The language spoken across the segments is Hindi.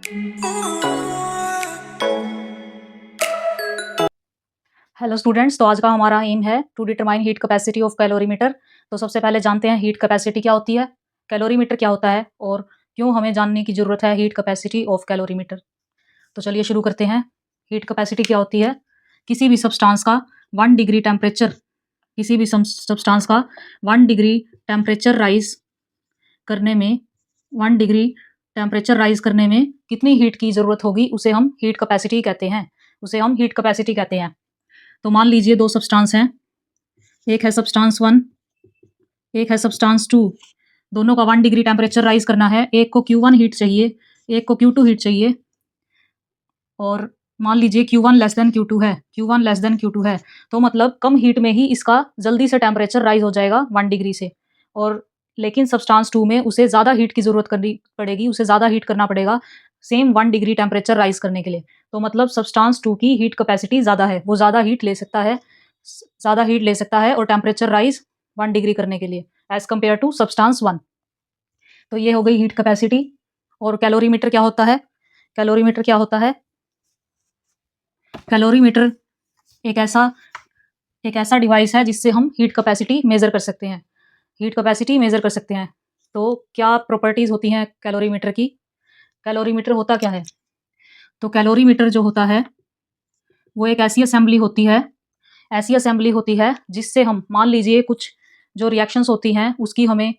हेलो स्टूडेंट्स, तो आज का हमारा एम है to determine heat capacity of calorimeter. तो सबसे पहले जानते हैं हीट कैपेसिटी क्या होती है, कैलोरीमीटर क्या होता है और क्यों हमें जानने की ज़रूरत है हीट कैपेसिटी ऑफ कैलोरीमीटर। तो चलिए शुरू करते हैं। हीट कैपेसिटी क्या होती है? किसी भी सब्सटेंस का 1 डिग्री टेम्परेचर किसी भी सब्सटेंस का 1 डिग्री टेम्परेचर राइज करने में 1 डिग्री टेम्परेचर राइज करने में कितनी हीट की ज़रूरत होगी, उसे हम हीट कैपेसिटी कहते हैं। तो मान लीजिए दो सब्सटेंस हैं, एक है सब्सटेंस 1, एक है सब्सटेंस 2। दोनों का 1 डिग्री टेम्परेचर राइज करना है। एक को Q1 हीट चाहिए, एक को Q2 हीट चाहिए। और मान लीजिए Q1 लेस देन Q2 है, तो मतलब कम हीट में ही इसका जल्दी से टेम्परेचर राइज हो जाएगा 1 डिग्री से। और लेकिन सब्सटेंस 2 में उसे ज़्यादा हीट की ज़रूरत करनी पड़ेगी, उसे ज़्यादा हीट करना पड़ेगा सेम 1 डिग्री टेम्परेचर राइज करने के लिए। तो मतलब सब्सटेंस 2 की हीट कैपेसिटी ज़्यादा है, वो ज़्यादा हीट ले सकता है और टेम्परेचर राइज 1 डिग्री करने के लिए एज कम्पेयर टू सब्सटेंस 1। तो ये हो गई हीट कैपेसिटी। और कैलोरीमीटर क्या होता है? कैलोरीमीटर एक ऐसा डिवाइस है जिससे हम हीट कैपेसिटी मेजर कर सकते हैं। तो क्या प्रॉपर्टीज होती हैं कैलोरीमीटर की? कैलोरीमीटर होता क्या है? तो कैलोरीमीटर जो होता है वो एक ऐसी असेंबली होती है जिससे हम, मान लीजिए कुछ जो रिएक्शंस होती हैं उसकी हमें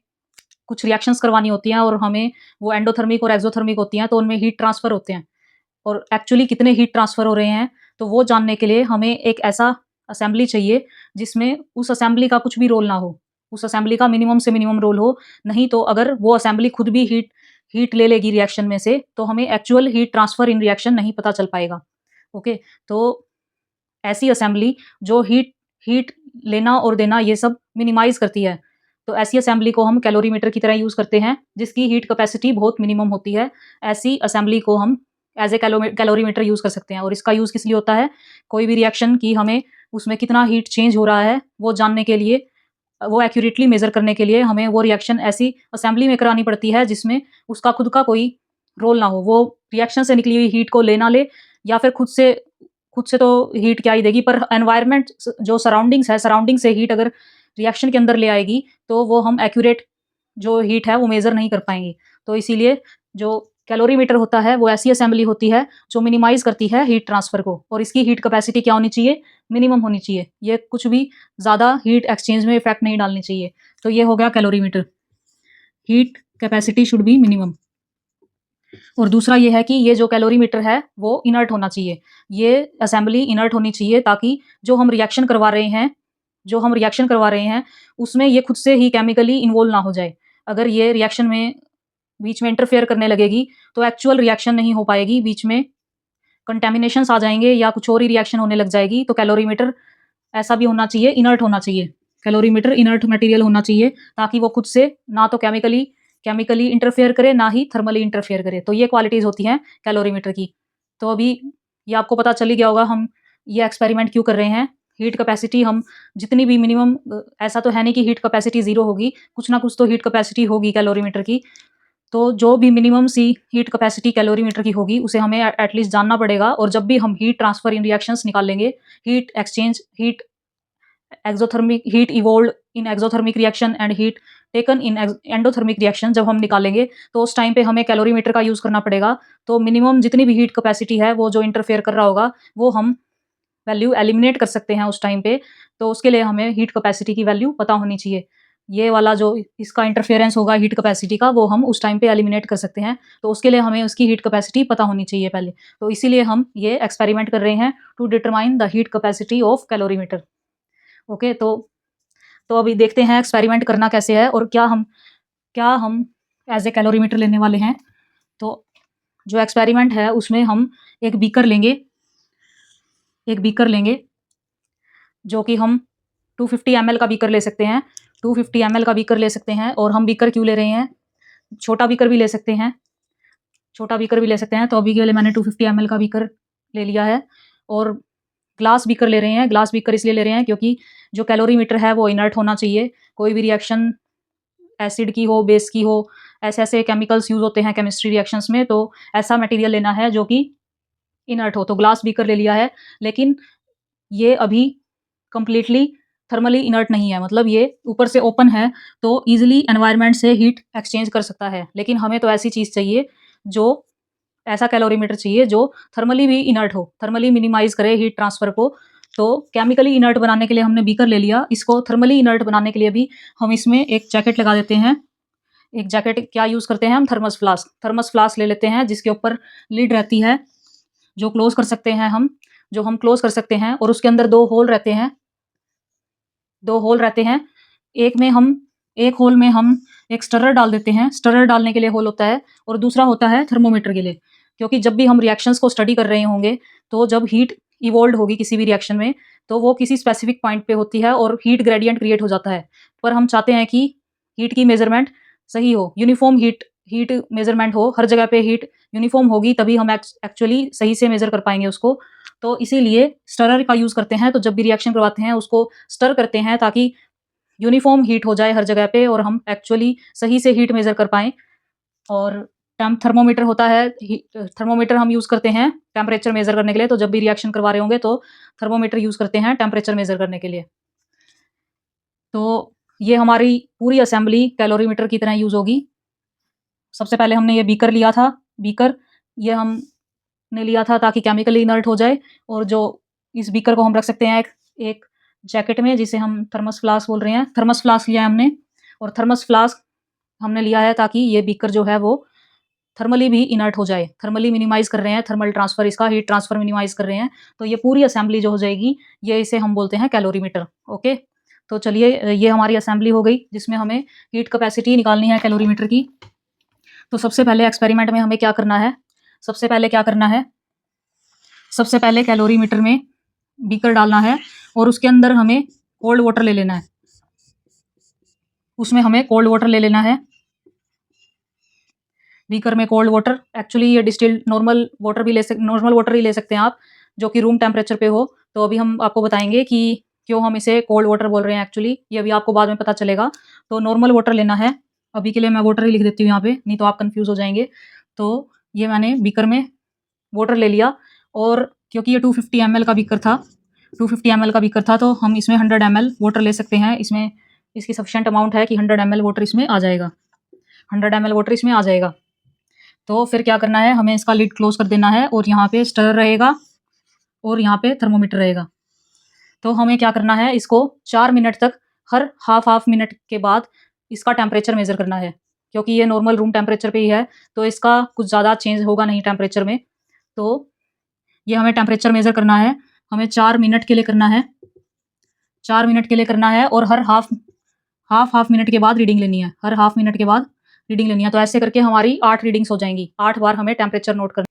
कुछ रिएक्शंस करवानी होती हैं और हमें वो एंडोथर्मिक और एक्सोथर्मिक होती हैं, तो उनमें हीट ट्रांसफर होते हैं। और एक्चुअली कितने हीट ट्रांसफर हो रहे हैं, तो वो जानने के लिए हमें एक ऐसा असेंबली चाहिए जिसमें उस असेंबली का कुछ भी रोल ना हो, उस असेंबली का मिनिमम से मिनिमम रोल हो। नहीं तो अगर वो असेंबली खुद भी हीट ले लेगी रिएक्शन में से, तो हमें एक्चुअल हीट ट्रांसफर इन रिएक्शन नहीं पता चल पाएगा। ओके, तो ऐसी असेंबली जो हीट हीट लेना और देना ये सब मिनिमाइज करती है, तो ऐसी असेंबली को हम कैलोरीमीटर की तरह यूज करते हैं जिसकी हीट कैपेसिटी बहुत मिनिमम होती है। ऐसी असेंबली को हम एज ए कैलोरीमीटर यूज कर सकते हैं। और इसका यूज किस लिए होता है? कोई भी रिएक्शन की हमें उसमें कितना हीट चेंज हो रहा है वो जानने के लिए, वो एक्यूरेटली मेजर करने के लिए हमें वो रिएक्शन ऐसी असेंबली में करानी पड़ती है जिसमें उसका खुद का कोई रोल ना हो। वो रिएक्शन से निकली हुई हीट को ले ना ले, या फिर खुद से तो हीट क्या ही देगी, पर एनवायरनमेंट जो सराउंडिंग से हीट अगर रिएक्शन के अंदर ले आएगी तो वो हम एक्यूरेट जो हीट है वो मेजर नहीं कर पाएंगे। तो इसीलिए जो कैलोरीमीटर होता है वो ऐसी असेंबली होती है जो मिनिमाइज करती है हीट ट्रांसफर को। और इसकी हीट कैपेसिटी क्या होनी चाहिए? मिनिमम होनी चाहिए। ये कुछ भी ज़्यादा हीट एक्सचेंज में इफेक्ट नहीं डालनी चाहिए। तो ये हो गया calorimeter, heat capacity should be minimum. और दूसरा ये है कि ये जो कैलोरीमीटर है वो इनर्ट होना चाहिए। ये असेंबली इनर्ट होनी चाहिए ताकि जो हम रिएक्शन करवा रहे हैं उसमें ये खुद से ही केमिकली इन्वॉल्व ना हो जाए। अगर ये रिएक्शन में बीच में इंटरफेयर करने लगेगी तो एक्चुअल रिएक्शन नहीं हो पाएगी, बीच में कंटेमिनेशंस आ जाएंगे या कुछ और ही रिएक्शन होने लग जाएगी। तो कैलोरीमीटर ऐसा भी होना चाहिए, इनर्ट होना चाहिए। कैलोरीमीटर इनर्ट मटेरियल होना चाहिए ताकि वो खुद से ना तो केमिकली इंटरफेयर करे, ना ही थर्मली इंटरफेयर करे। तो ये क्वालिटीज होती हैं कैलोरीमीटर की। तो अभी ये आपको पता चल ही गया होगा हम ये एक्सपेरिमेंट क्यों कर रहे हैं। हीट कैपेसिटी हम जितनी भी मिनिमम, ऐसा तो है नहीं कि हीट कैपेसिटी जीरो होगी, कुछ ना कुछ तो हीट कैपेसिटी होगी कैलोरीमीटर की। तो जो भी minimum C heat capacity calorimeter की होगी उसे हमें एटलीस्ट जानना पड़ेगा। और जब भी हम हीट ट्रांसफर इन रिएक्शंस निकाल लेंगे, heat exchange, heat evolve in exothermic reaction and heat taken in endothermic reaction जब हम निकालेंगे, तो उस टाइम पे हमें कैलोरीमीटर का यूज करना पड़ेगा। तो मिनिमम जितनी भी हीट कैपेसिटी है वो जो इंटरफेयर कर रहा होगा वो हम वैल्यू एलिमिनेट कर सकते हैं उस टाइम पे। तो उसके लिए हमें हीट कैपेसिटी की वैल्यू पता होनी चाहिए। ये वाला जो इसका इंटरफेरेंस होगा हीट कैपेसिटी का, वो हम उस टाइम पे एलिमिनेट कर सकते हैं। तो उसके लिए हमें उसकी हीट कैपेसिटी पता होनी चाहिए पहले। तो इसीलिए हम ये एक्सपेरिमेंट कर रहे हैं to determine the heat capacity of calorimeter. Okay, तो अभी देखते हैं एक्सपेरिमेंट करना कैसे है और क्या हम एज ए कैलोरीमीटर लेने वाले हैं। तो जो एक्सपेरिमेंट है उसमें हम एक बीकर लेंगे जो कि हम 250 ml का बीकर ले सकते हैं। 250 ml का बीकर ले सकते हैं। और हम बीकर क्यों ले रहे हैं? छोटा बीकर भी ले सकते हैं, तो अभी के लिए मैंने 250 ml का बीकर ले लिया है। और ग्लास बीकर ले रहे हैं। ग्लास बीकर इसलिए ले रहे हैं क्योंकि जो कैलोरीमीटर है वो इनर्ट होना चाहिए। कोई भी रिएक्शन एसिड की हो, बेस की हो, ऐसे ऐसे केमिकल्स यूज होते हैं केमिस्ट्री रिएक्शंस में, तो ऐसा मटेरियल लेना है जो कि इनर्ट हो। तो ग्लास बीकर ले लिया है, लेकिन ये अभी कंप्लीटली थर्मली इनर्ट नहीं है, मतलब ये ऊपर से ओपन है तो इजीली एनवायरनमेंट से हीट एक्सचेंज कर सकता है। लेकिन हमें तो ऐसी चीज़ चाहिए जो, ऐसा कैलोरीमीटर चाहिए जो थर्मली भी इनर्ट हो, थर्मली मिनिमाइज करे हीट ट्रांसफर को। तो केमिकली इनर्ट बनाने के लिए हमने बीकर ले लिया, इसको थर्मली इनर्ट बनाने के लिए भी हम इसमें एक जैकेट लगा देते हैं। एक जैकेट क्या यूज़ करते हैं हम, थर्मस फ्लास्क। थर्मस फ्लास्क ले लेते हैं जिसके ऊपर लिड रहती है, जो क्लोज कर सकते हैं हम, जो हम क्लोज कर सकते हैं, और उसके अंदर दो होल रहते हैं, दो होल रहते हैं। एक होल में हम एक स्टरर डाल देते हैं, स्टरर डालने के लिए होल होता है, और दूसरा होता है थर्मोमीटर के लिए। क्योंकि जब भी हम रिएक्शंस को स्टडी कर रहे होंगे, तो जब हीट इवोल्व होगी किसी भी रिएक्शन में, तो वो किसी स्पेसिफिक पॉइंट पे होती है और हीट ग्रेडियंट क्रिएट हो जाता है। पर हम चाहते हैं कि हीट की मेजरमेंट सही हो, यूनिफॉर्म हीट मेजरमेंट हो, हर जगह पे हीट यूनिफॉर्म होगी तभी हम एक्चुअली सही से मेजर कर पाएंगे उसको। तो इसीलिए स्टरर का यूज़ करते हैं। तो जब भी रिएक्शन करवाते हैं उसको स्टर करते हैं ताकि यूनिफॉर्म हीट हो जाए हर जगह पे और हम एक्चुअली सही से हीट मेजर कर पाएँ। और थर्मोमीटर होता है, थर्मोमीटर हम यूज़ करते हैं टेम्परेचर मेजर करने के लिए। तो जब भी रिएक्शन करवा रहे होंगे तो थर्मोमीटर यूज़ करते हैं टेम्परेचर मेजर करने के लिए। तो ये हमारी पूरी असेंबली कैलोरीमीटर की तरह यूज़ होगी। सबसे पहले हमने ये बीकर लिया था, बीकर ये हमने लिया था ताकि केमिकली इनर्ट हो जाए, और जो इस बीकर को हम रख सकते हैं एक जैकेट में जिसे हम थर्मस फ्लास्क बोल रहे हैं। थर्मस फ्लास्क लिया है हमने, और थर्मस फ्लास्क हमने लिया है ताकि ये बीकर जो है वो थर्मली भी इनर्ट हो जाए। थर्मली मिनिमाइज कर रहे हैं, थर्मल ट्रांसफर, इसका हीट ट्रांसफर मिनिमाइज कर रहे हैं। तो ये पूरी असेंबली जो हो जाएगी, ये इसे हम बोलते हैं कैलोरीमीटर। ओके, तो चलिए ये हमारी असेंबली हो गई जिसमें हमें हीट कैपेसिटी निकालनी है कैलोरीमीटर की। तो सबसे पहले एक्सपेरिमेंट में हमें क्या करना है, सबसे पहले कैलोरीमीटर में बीकर डालना है, और उसके अंदर हमें कोल्ड वाटर ले लेना है, उसमें हमें कोल्ड वाटर ले लेना है। बीकर में कोल्ड वाटर, एक्चुअली ये डिस्टिल्ड नॉर्मल वाटर ही ले सकते हैं आप, जो कि रूम टेम्परेचर पे हो। तो अभी हम आपको बताएंगे कि क्यों हम इसे कोल्ड वाटर बोल रहे हैं, एक्चुअली ये अभी आपको बाद में पता चलेगा। तो नॉर्मल वाटर लेना है, अभी के लिए मैं वाटर ही लिख देती हूँ यहाँ पे, नहीं तो आप कंफ्यूज हो जाएंगे। तो ये मैंने बीकर में वाटर ले लिया, और क्योंकि ये 250 ml का बीकर था, 250 ml का बीकर था, तो हम इसमें 100 ml वाटर ले सकते हैं। इसमें इसकी सफिशिएंट अमाउंट है कि 100 ml वाटर इसमें आ जाएगा, 100 ml वाटर इसमें आ जाएगा। तो फिर क्या करना है, हमें इसका लिड क्लोज कर देना है, और यहाँ पे स्टरर रहेगा और यहाँ पे थर्मोमीटर रहेगा। तो हमें क्या करना है, इसको 4 मिनट तक हर हाफ मिनट के बाद इसका टेम्परेचर मेजर करना है। क्योंकि ये नॉर्मल रूम टेम्परेचर पे ही है, तो इसका कुछ ज़्यादा चेंज होगा नहीं टेम्परेचर में। तो ये हमें टेम्परेचर मेजर करना है, हमें 4 मिनट के लिए करना है, 4 मिनट के लिए करना है, और हर हाफ मिनट के बाद रीडिंग लेनी है, हर हाफ मिनट के बाद रीडिंग लेनी है। तो ऐसे करके हमारी 8 रीडिंग्स हो जाएंगी, 8 बार हमें टेम्परेचर नोट करना।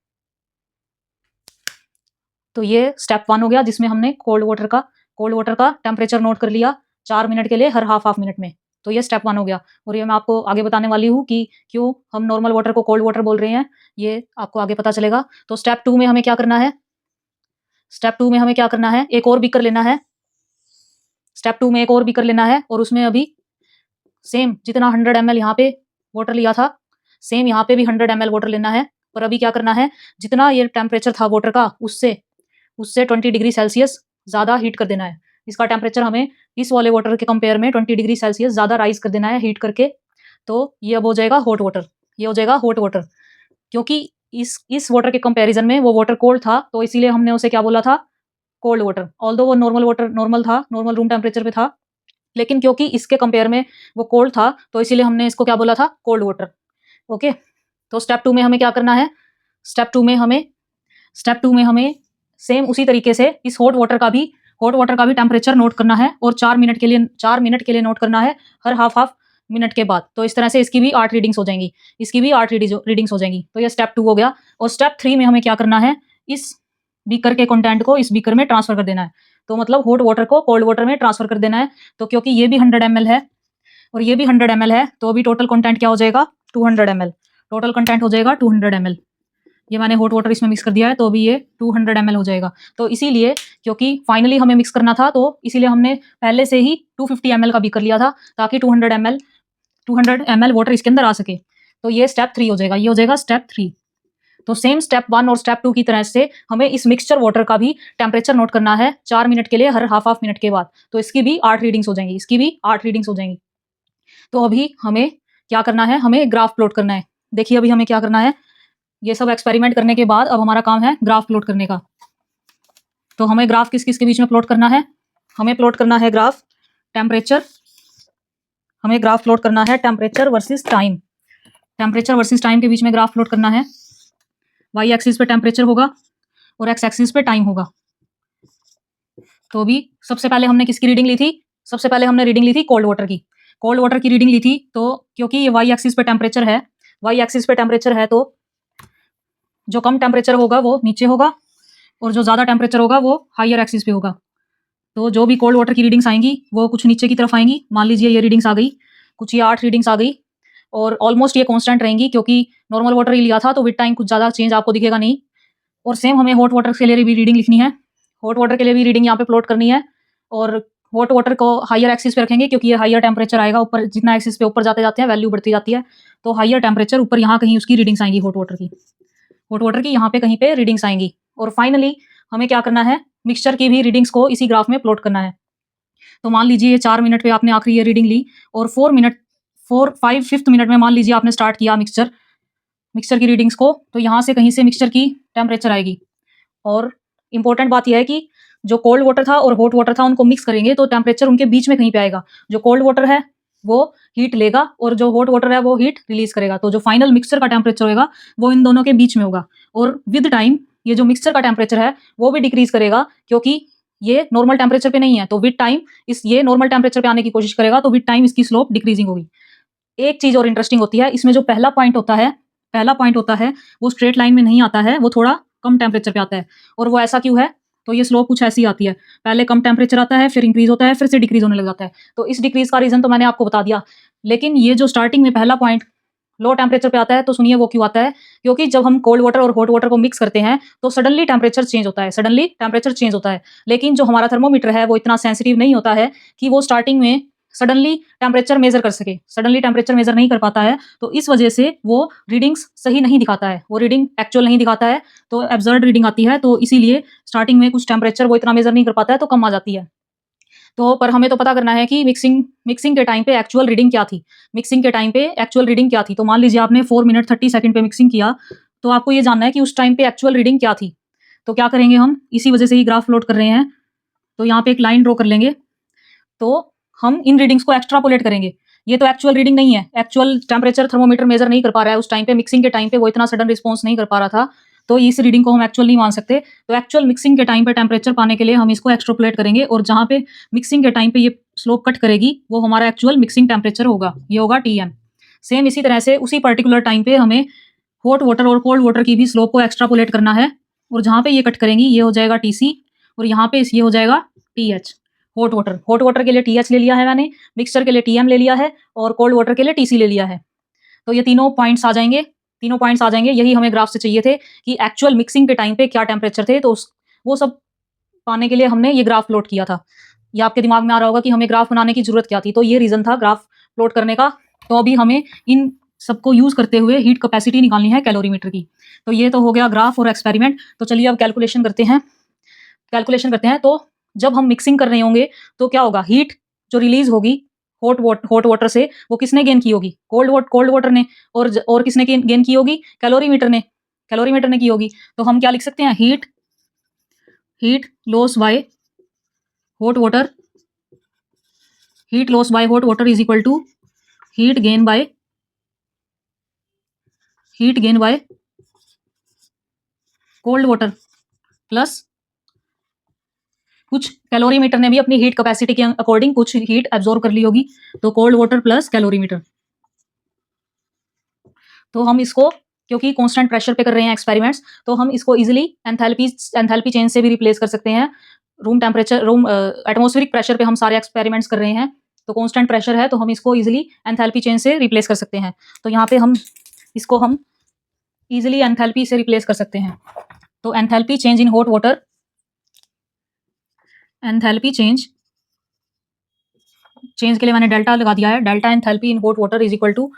तो ये स्टेप 1 हो गया जिसमें हमने कोल्ड वाटर का टेम्परेचर नोट कर लिया 4 मिनट के लिए हर हाफ मिनट में। तो ये स्टेप 1 हो गया, और ये मैं आपको आगे बताने वाली हूँ कि क्यों हम नॉर्मल वाटर को कोल्ड वाटर बोल रहे हैं, ये आपको आगे पता चलेगा। तो स्टेप 2 में हमें क्या करना है, एक और बीकर लेना है। स्टेप 2 में एक और बीकर लेना है, और उसमें अभी सेम जितना 100 ml यहाँ पे वाटर लिया था, सेम यहाँ पे भी 100 ml वाटर लेना है। पर अभी क्या करना है, जितना ये टेम्परेचर था वाटर का, उससे 20 डिग्री सेल्सियस ज़्यादा हीट कर देना है। इसका टेम्परेचर हमें इस वाले वाटर के कंपेयर में 20 डिग्री सेल्सियस ज़्यादा राइज कर देना है हीट करके। तो ये अब हो जाएगा हॉट वाटर, ये हो जाएगा हॉट वाटर। क्योंकि इस वाटर के कंपैरिजन में वो वाटर कोल्ड था, तो इसीलिए हमने उसे क्या बोला था, कोल्ड वाटर। ऑल्दो वो नॉर्मल रूम टेम्परेचर पे था, लेकिन क्योंकि इसके कंपेयर में वो कोल्ड था, तो इसीलिए हमने इसको क्या बोला था, कोल्ड वाटर। ओके, तो स्टेप 2 में हमें क्या करना है, स्टेप टू में हमें सेम उसी तरीके से इस हॉट वाटर का भी टेम्परेचर नोट करना है, और 4 मिनट के लिए नोट करना है हर हाफ मिनट के बाद। तो इस तरह से इसकी भी 8 रीडिंग्स हो जाएंगी, रीडिंग्स हो जाएंगी। तो ये स्टेप 2 हो गया। और स्टेप 3 में हमें क्या करना है, इस बीकर के कंटेंट को इस बीकर में ट्रांसफर कर देना है। तो मतलब हॉट वाटर को कोल्ड वाटर में ट्रांसफर कर देना है। तो क्योंकि ये भी 100 ml है और ये भी 100 ml है, तो अभी टोटल कंटेंट क्या हो जाएगा, 200 ml। टोटल कंटेंट हो जाएगा 200 ml। ये मैंने हॉट वाटर इसमें मिक्स कर दिया है, तो अभी ये 200 ml हो जाएगा। तो इसीलिए, क्योंकि फाइनली हमें मिक्स करना था, तो इसीलिए हमने पहले से ही 250 ml का बीकर लिया था, ताकि 200 ml वाटर इसके अंदर आ सके। तो ये स्टेप 3 हो जाएगा, ये हो जाएगा स्टेप 3। तो सेम स्टेप 1 और स्टेप 2 की तरह से हमें इस मिक्सचर वाटर का भी टेम्परेचर नोट करना है 4 मिनट के लिए, हर हाफ मिनट के बाद। तो इसकी भी 8 रीडिंग्स हो जाएंगी, इसकी भी 8 रीडिंग्स हो जाएंगी। तो अभी हमें क्या करना है, हमें ग्राफ प्लॉट करना है। देखिए अभी हमें क्या करना है, ये सब एक्सपेरिमेंट करने के बाद अब हमारा काम है ग्राफ प्लॉट करने का। तो हमें ग्राफ किस किस के बीच में प्लॉट करना है, हमें प्लॉट करना है ग्राफ टेम्परेचर, हमें ग्राफ प्लॉट करना है temperature versus time. Temperature versus time के बीच में ग्राफ प्लॉट करना है। वाई एक्सिस पे टेम्परेचर होगा और एक्स एक्सिस पे टाइम होगा। तो अभी सबसे पहले हमने किसकी रीडिंग ली थी, सबसे पहले हमने रीडिंग ली थी कोल्ड वाटर की। कोल्ड वाटर की रीडिंग ली थी, तो क्योंकि ये वाई एक्सिस पे टेम्परेचर है, वाई एक्सिस पे टेम्परेचर है, तो जो कम टेम्परेचर होगा वो नीचे होगा और जो ज़्यादा टेम्परेचर होगा वो हायर एक्सिस पे होगा। तो जो भी कोल्ड वाटर की रीडिंग्स आएंगी वो कुछ नीचे की तरफ आएंगी। मान लीजिए ये रीडिंग्स आ गई, कुछ ये 8 रीडिंग्स आ गई और ऑलमोस्ट ये कांस्टेंट रहेंगी, क्योंकि नॉर्मल वाटर ही लिया था तो विद टाइम कुछ ज़्यादा चेंज आपको दिखेगा नहीं। और सेम हमें हॉट वाटर के लिए भी रीडिंग लिखनी है, हॉट वाटर के लिए भी रीडिंग यहाँ पे प्लॉट करनी है। और हॉट वाटर को हायर एक्सिस पे रखेंगे, क्योंकि ये हायर टेम्परेचर आएगा, ऊपर जितना एक्सिस पे ऊपर जाते जाते हैं वैल्यू बढ़ती जाती है, तो हायर टेम्परेचर ऊपर यहाँ कहीं उसकी रीडिंग्स आएंगी हॉट वाटर की, हॉट वाटर की यहाँ पे कहीं पे रीडिंग्स आएंगी। और फाइनली हमें क्या करना है, मिक्सचर की भी रीडिंग्स को इसी ग्राफ में प्लॉट करना है। तो मान लीजिए ये 4 मिनट पे आपने आखिरी ये रीडिंग ली और 5th मिनट में मान लीजिए आपने स्टार्ट किया मिक्सचर की रीडिंग्स को, तो यहाँ से कहीं से मिक्सचर की टेम्परेचर आएगी। और इंपॉर्टेंट बात यह है कि जो कोल्ड वाटर था और हॉट वाटर था उनको मिक्स करेंगे तो टेम्परेचर उनके बीच में कहीं पे आएगा। जो कोल्ड वाटर है वो हीट लेगा और जो हॉट वाटर है वो हीट रिलीज करेगा। तो जो फाइनल मिक्सचर का टेम्परेचर होगा वो इन दोनों के बीच में होगा। और विद टाइम ये जो मिक्सचर का टेम्परेचर है वो भी डिक्रीज करेगा, क्योंकि ये नॉर्मल टेम्परेचर पे नहीं है। तो विद टाइम ये नॉर्मल टेम्परेचर पे आने की कोशिश करेगा, तो विद टाइम इसकी स्लोप डिक्रीजिंग होगी। एक चीज और इंटरेस्टिंग होती है, इसमें जो पहला पॉइंट होता है वो स्ट्रेट लाइन में नहीं आता है, वो थोड़ा कम टेम्परेचर पे आता है। और वो ऐसा क्यों है, तो ये स्लोप कुछ ऐसी आती है, पहले कम टेम्परेचर आता है, फिर इंक्रीज होता है, फिर से डिक्रीज होने लग जाता है। तो इस डिक्रीज का रीजन तो मैंने आपको बता दिया। लेकिन ये जो स्टार्टिंग में पहला पॉइंट लो टेम्परेचर पे आता है, तो सुनिए वो क्यों आता है। क्योंकि जब हम कोल्ड वाटर और हॉट वाटर को मिक्स करते हैं तो सडनली टेम्परेचर चेंज होता है। लेकिन जो हमारा थर्मोमीटर है वो इतना सेंसिटिव नहीं होता है कि वो स्टार्टिंग में सडनली टेम्परेचर मेजर कर सके, सडनली टेम्परेचर मेजर नहीं कर पाता है। तो इस वजह से वो रीडिंग्स सही नहीं दिखाता है, वो रीडिंग एक्चुअल नहीं दिखाता है, तो एब्सर्ड रीडिंग आती है। तो इसीलिए स्टार्टिंग में कुछ टेम्परेचर वो इतना मेजर नहीं कर पाता है, तो कम आ जाती है। तो पर हमें तो पता करना है कि मिक्सिंग के टाइम पे एक्चुअल रीडिंग क्या थी, मिक्सिंग के टाइम पे एक्चुअल रीडिंग क्या थी। तो मान लीजिए आपने 4 मिनट 30 सेकंड पे मिक्सिंग किया, तो आपको ये जानना है कि उस टाइम पे एक्चुअल रीडिंग क्या थी। तो क्या करेंगे हम, इसी वजह से ही ग्राफ प्लॉट कर रहे हैं, तो यहाँ पे एक लाइन ड्रॉ कर लेंगे। तो हम इन रीडिंग्स को एक्स्ट्रापोलेट करेंगे। ये तो एक्चुअल रीडिंग नहीं है, एक्चुअल टेम्परेचर थर्मोमीटर मेजर नहीं कर पा रहा है उस टाइम पे, मिक्सिंग के टाइम पे वो इतना सडन रिस्पॉन्स नहीं कर पा रहा था, तो इस रीडिंग को हम एक्चुअल नहीं मान सकते। तो एक्चुअल मिक्सिंग के टाइम पे टेम्परेचर पाने के लिए हम इसको एक्स्ट्रापोलेट करेंगे, और जहाँ पे मिक्सिंग के टाइम पे ये स्लोप कट करेगी वो हमारा एक्चुअल मिक्सिंग टेम्परेचर होगा, ये होगा Tm। सेम इसी तरह से उसी पर्टिकुलर टाइम पे हमें हॉट वाटर और कोल्ड वाटर की भी स्लोप को एक्स्ट्रापोलेट करना है, और जहाँ पे ये कट करेंगी ये हो जाएगा Tc, और यहाँ पे ये हो जाएगा Th। हॉट वाटर के लिए TH ले लिया है मैंने, मिक्सचर के लिए Tm ले लिया है, और कोल्ड वाटर के लिए Tc ले लिया है। तो ये तीनों पॉइंट्स आ जाएंगे। यही हमें ग्राफ से चाहिए थे कि एक्चुअल मिक्सिंग के टाइम पे क्या टेम्परेचर थे। तो वो सब पाने के लिए हमने ये ग्राफ प्लॉट किया था। ये आपके दिमाग में आ रहा होगा कि हमें ग्राफ बनाने की जरूरत क्या थी, तो ये रीजन था ग्राफ प्लॉट करने का। तो अभी हमें इन सबको यूज करते हुए हीट कैपेसिटी निकालनी है कैलोरीमीटर की। तो ये तो हो गया ग्राफ और एक्सपेरिमेंट। तो चलिए अब कैलकुलेशन करते हैं। तो जब हम मिक्सिंग कर रहे होंगे तो क्या होगा, हीट जो रिलीज होगी हॉट वाटर से वो किसने गेन की होगी, कोल्ड वाटर ने। और किसने गेन की होगी, कैलोरीमीटर ने की होगी। तो हम क्या लिख सकते हैं, heat loss by hot water is equal to heat gain by cold water plus कुछ कैलोरीमीटर ने भी अपनी हीट कैपेसिटी के अकॉर्डिंग कुछ हीट एब्जॉर्ब कर ली होगी, तो कोल्ड वाटर प्लस कैलोरीमीटर। तो हम इसको, क्योंकि कांस्टेंट प्रेशर पे कर रहे हैं एक्सपेरिमेंट्स, तो हम इसको इजीली एंथैल्पी चेंज से भी रिप्लेस कर सकते हैं। एटमॉस्फेरिक प्रेशर पे हम सारे एक्सपेरिमेंट्स कर रहे हैं, तो कांस्टेंट प्रेशर है तो हम इसको इजीली एंथैल्पी चेंज से रिप्लेस कर सकते हैं। तो यहाँ पे हम इजीली एंथैल्पी से रिप्लेस कर सकते हैं। तो enthalpy change in hot water, enthalpy change के लिए मैंने डेल्टा लगा दिया है। Delta enthalpy in hot water is equal to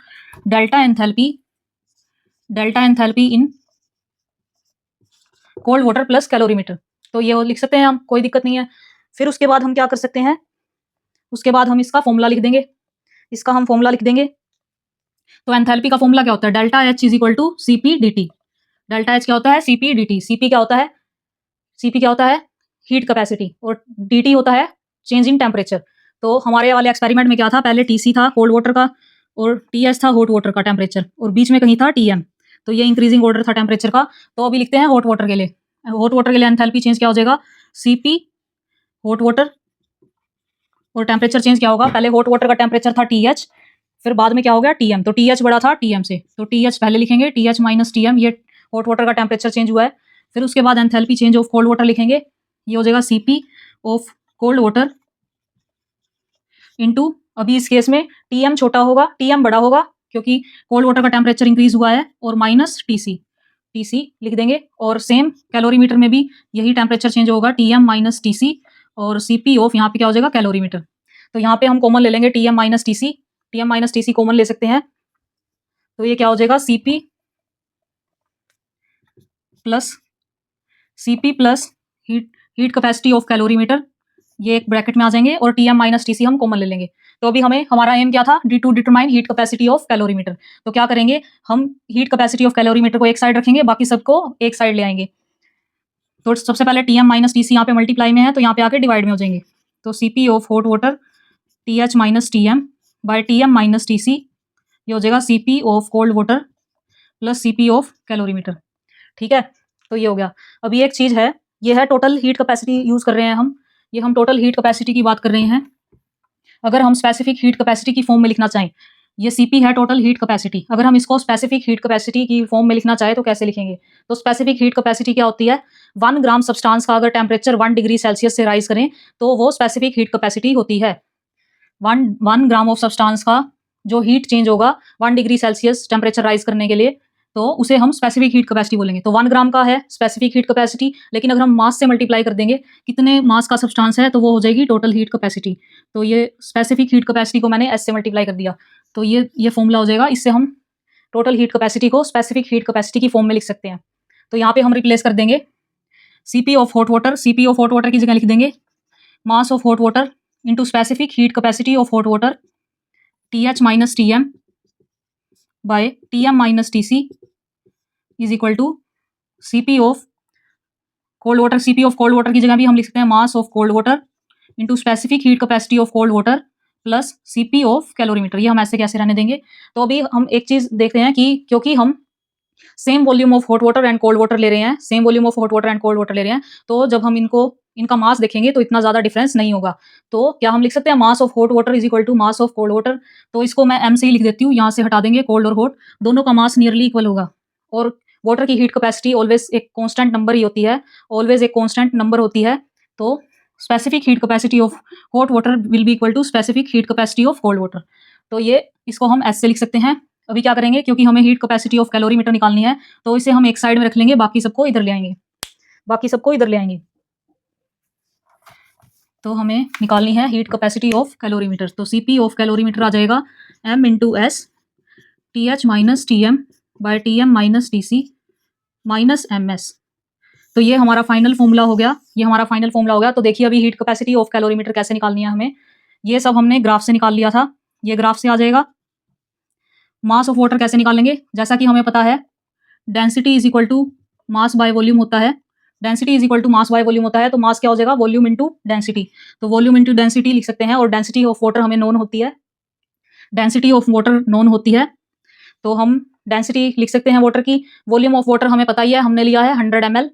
delta enthalpy delta enthalpy in cold water plus calorimeter. तो ये लिख सकते हैं हम, कोई दिक्कत नहीं है। फिर उसके बाद हम क्या कर सकते हैं, उसके बाद हम इसका फॉर्मूला लिख देंगे, इसका हम फॉर्मूला लिख देंगे। तो एंथैल्पी का फॉर्मूला क्या होता है, delta H is equal to CP D. Delta H क्या होता है, सीपी डी। सीपी क्या होता है, सीपी क्या होता है, हीट कैपेसिटी, और डी होता है चेंज इन टेम्परेचर। तो हमारे वाले एक्सपेरिमेंट में क्या था, पहले टीसी था कोल्ड वाटर का और टीएच था हॉट वाटर का टेम्परेचर, और बीच में कहीं था टीएम। तो ये इंक्रीजिंग ऑर्डर था टेम्परेचर का। तो अभी लिखते हैं हॉट वाटर के लिए। हॉट वाटर के लिए एंथैल्पी चेंज क्या हो जाएगा, सीपी हॉट वाटर, और टेम्परेचर चेंज क्या होगा, पहले हॉट वाटर का टेम्परेचर था टीएच, फिर बाद में क्या हो गया टीएम। तो टीएच बड़ा था टीएम से, तो टीएच पहले लिखेंगे, टीएच माइनस टीएम, ये हॉट वाटर का टेम्परेचर चेंज हुआ है। फिर उसके बाद enthalpy change of cold water लिखेंगे, ये हो जाएगा CP of cold water into, अभी इस केस में टीएम छोटा होगा टीएम बड़ा होगा क्योंकि कोल्ड वाटर का टेम्परेचर इंक्रीज हुआ है, और माइनस टीसी, टीसी लिख देंगे। और सेम कैलोरीमीटर में भी यही टेम्परेचर चेंज होगा, टीएम माइनस टीसी, और सीपी ऑफ यहाँ पे क्या हो जाएगा, कैलोरीमीटर। तो यहाँ पे हम कॉमन ले लेंगे TM minus TC, TM minus TC common ले सकते हैं। तो ये क्या हो जाएगा, CP plus heat capacity of calorimeter, ये एक ब्रैकेट में आ जाएंगे, और टीएम माइनस टीसी हम कॉमन ले लेंगे। तो अभी हमें, हमारा एम क्या था, to determine heat capacity of calorimeter. तो क्या करेंगे, हम हीट कैपेसिटी ऑफ कैलोरीमीटर को एक साइड रखेंगे, बाकी सबको एक साइड ले आएंगे। तो सबसे पहले टीएम माइनस टीसी यहाँ पे मल्टीप्लाई में है, तो यहाँ पे आके डिवाइड में हो जाएंगे। तो CP of hot water TH minus TM by TM minus TC, ये हो जाएगा CP of cold water plus CP of calorimeter. ठीक है, तो ये हो गया। अभी एक चीज है, ये है टोटल हीट कैपेसिटी यूज कर रहे हैं हम, ये हम टोटल हीट कैपेसिटी की बात कर रहे हैं। अगर हम स्पेसिफिक हीट कैपेसिटी की फॉर्म में लिखना चाहें, ये सीपी है टोटल हीट कैपेसिटी, अगर हम इसको स्पेसिफिक हीट कैपेसिटी की फॉर्म में लिखना चाहे तो कैसे लिखेंगे। तो स्पेसिफिक हीट कैपेसिटी क्या होती है, 1 ग्राम सब्सटेंस का अगर टेम्परेचर 1 डिग्री सेल्सियस से राइज करें तो वो स्पेसिफिक हीट कैपेसिटी होती है। 1 ग्राम ऑफ सब्सटेंस का जो हीट चेंज होगा 1 डिग्री सेल्सियस टेम्परेचर राइज करने के लिए, तो उसे हम स्पेसिफिक हीट कैपेसिटी बोलेंगे। तो 1 ग्राम का है स्पेसिफिक हीट कैपेसिटी, लेकिन अगर हम मास से मल्टीप्लाई कर देंगे, कितने मास का सब्सटेंस है, तो वो हो जाएगी टोटल हीट कैपेसिटी। तो ये स्पेसिफिक हीट कैपेसिटी को मैंने एस से मल्टीप्लाई कर दिया, तो ये फॉर्मूला हो जाएगा। इससे हम टोटल हीट कैपेसिटी को स्पेसिफिक हीट कैपेसिटी की फॉर्म में लिख सकते हैं। तो यहाँ पे हम रिप्लेस कर देंगे CP of hot water, CP of hot water की जगह लिख देंगे mass of hot water into specific heat capacity of hot water TH minus TM by TM minus TC is equal to CP of cold water. CP of cold water की जगह भी हम लिख सकते हैं mass of cold water into specific heat capacity of cold water plus CP of calorimeter. ये हम ऐसे कैसे रहने देंगे। तो अभी हम एक चीज देखते हैं कि क्योंकि हम same volume of hot water and cold water ले रहे हैं, same volume of hot water and cold water ले रहे हैं, तो जब हम इनका मास देखेंगे तो इतना ज्यादा डिफरेंस नहीं होगा। तो क्या हम लिख सकते हैं mass of hot water is equal to mass of cold water. तो इसको मैं एम से ही लिख देती हूँ, यहाँ से हटा देंगे कोल्ड और हॉट, दोनों का मास नियरली इक्वल होगा। और वाटर की हीट कैपेसिटी ऑलवेज एक कांस्टेंट नंबर ही होती है, ऑलवेज एक कांस्टेंट नंबर होती है। तो specific heat capacity of hot water will be equal to specific heat capacity of cold water. तो ये इसको हम ऐसे लिख सकते हैं। अभी क्या करेंगे, क्योंकि हमें हीट कैपेसिटी ऑफ कैलोरीमीटर निकालनी है, तो इसे हम एक साइड में रख लेंगे, बाकी सबको इधर ले आएंगे, बाकी सबको इधर ले आएंगे। तो हमें निकालनी है हीट कैपेसिटी ऑफ कैलोरीमीटर। तो सीपी ऑफ कैलोरीमीटर आ जाएगा M into S T H minus T M by T M minus T C minus M S. तो ये हमारा फाइनल फॉर्मूला हो गया, ये हमारा फाइनल फॉर्मूला हो गया। तो देखिए अभी हीट कैपेसिटी ऑफ कैलोरीमीटर कैसे निकालनी है हमें, ये सब हमने ग्राफ से निकाल लिया था, ये ग्राफ से आ जाएगा। मास ऑफ वाटर कैसे निकालेंगे, जैसा कि हमें पता है density is equal to mass by volume होता है, density is equal to mass by volume होता है। तो मास क्या हो जाएगा, वॉल्यूम इंटू डेंसिटी। तो वॉल्यूम इंटू डेंसिटी लिख सकते हैं, और डेंसिटी ऑफ वाटर हमें नोन होती है, डेंसिटी ऑफ वाटर नोन होती है। तो हम डेंसिटी लिख सकते हैं वाटर की, वॉल्यूम ऑफ वाटर हमें पता ही है, हमने लिया है 100 ml,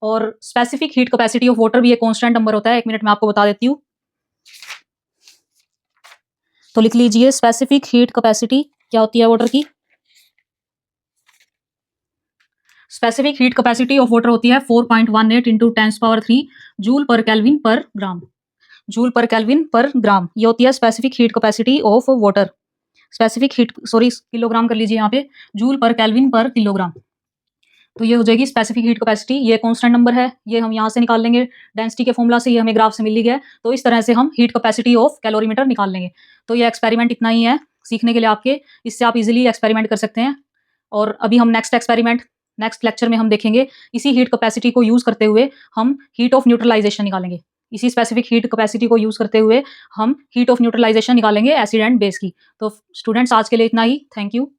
और specific heat capacity of water भी एक कांस्टेंट नंबर होता है, 1 मिनट में आपको बता देती हूँ। तो लिख लीजिए स्पेसिफिक हीट कैपेसिटी क्या होती है वाटर की, specific heat capacity of water होती है 4.18 इंटू 10⁻³ जूल पर केल्विन पर ग्राम, जूल पर केल्विन पर ग्राम। ये होती है specific heat capacity of water, specific heat kilogram कर लीजिए यहाँ पे, जूल पर केल्विन पर किलोग्राम। तो ये हो जाएगी स्पेसिफिक हीट कैपेसिटी, ये कांस्टेंट नंबर है, ये हम यहाँ से निकाल लेंगे डेंसिटी के फॉर्मूला से, ये हमें ग्राफ से मिल गया है। तो इस तरह से हम हीट कैपेसिटी ऑफ कैलोरीमीटर निकाल लेंगे। तो ये एक्सपेरिमेंट इतना ही है सीखने के लिए आपके, इससे आप इजीली एक्सपेरिमेंट कर सकते हैं। और अभी हम नेक्स्ट एक्सपेरिमेंट नेक्स्ट लेक्चर में हम देखेंगे। इसी हीट कैपेसिटी को यूज़ करते हुए हम हीट ऑफ न्यूट्रलाइजेशन निकालेंगे। इसी स्पेसिफिक हीट कैपेसिटी को यूज़ करते हुए हम हीट ऑफ न्यूट्रलाइजेशन निकालेंगे एसिड एंड बेस की। तो स्टूडेंट्स आज के लिए इतना ही। Thank you.